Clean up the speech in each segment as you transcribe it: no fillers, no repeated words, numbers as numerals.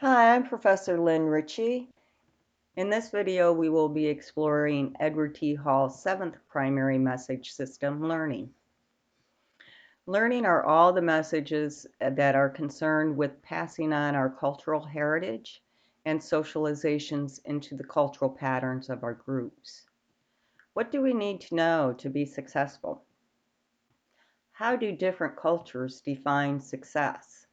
Hi, I'm Professor Ritchey. In this video, we will be exploring Edward T. Hall's seventh primary message system, learning. Learning are all the messages that are concerned with passing on our cultural heritage and socializations into the cultural patterns of our groups. What do we need to know to be successful? How do different cultures define success?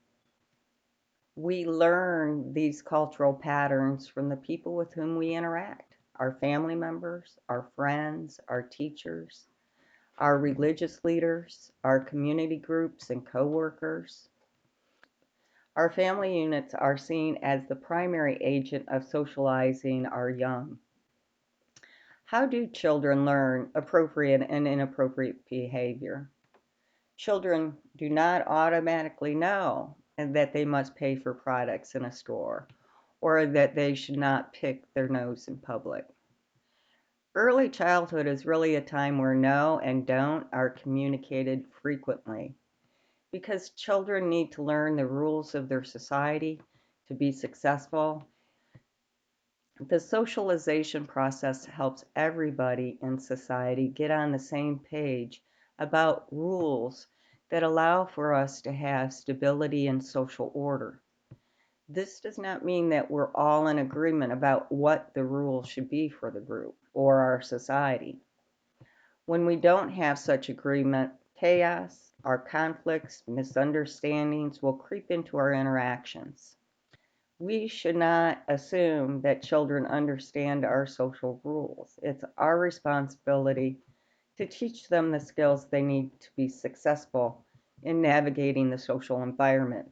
We learn these cultural patterns from the people with whom we interact, our family members, our friends, our teachers, our religious leaders, our community groups and coworkers. Our family units are seen as the primary agent of socializing our young. How do children learn appropriate and inappropriate behavior? Children do not automatically know that they must pay for products in a store or that they should not pick their nose in public. Early childhood is really a time where no and don't are communicated frequently because children need to learn the rules of their society to be successful. The socialization process helps everybody in society get on the same page about rules that allow for us to have stability and social order. This does not mean that we're all in agreement about what the rules should be for the group or our society. When we don't have such agreement, chaos, our conflicts, misunderstandings will creep into our interactions. We should not assume that children understand our social rules. It's our responsibility to teach them the skills they need to be successful in navigating the social environment.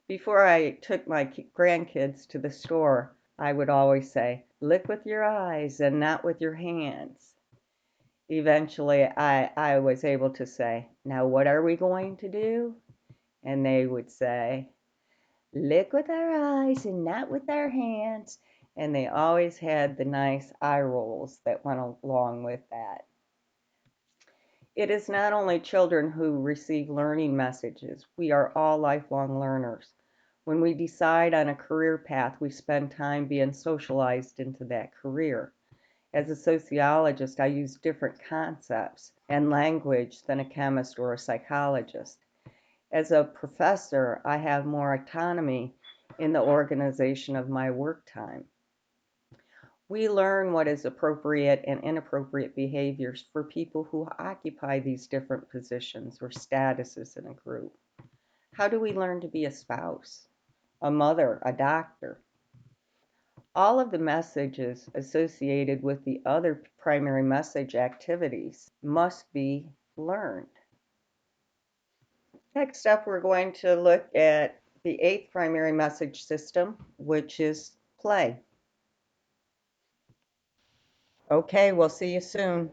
Before I took my grandkids to the store, I would always say, "Look with your eyes and not with your hands." Eventually, I was able to say, "Now what are we going to do?" And they would say, "Look with our eyes and not with our hands." And they always had the nice eye rolls that went along with that. It is not only children who receive learning messages. We are all lifelong learners. When we decide on a career path, we spend time being socialized into that career. As a sociologist, I use different concepts and language than a chemist or a psychologist. As a professor, I have more autonomy in the organization of my work time. We learn what is appropriate and inappropriate behaviors for people who occupy these different positions or statuses in a group. How do we learn to be a spouse, a mother, a doctor? All of the messages associated with the other primary message activities must be learned. Next up, we're going to look at the eighth primary message system, which is play. Okay, we'll see you soon.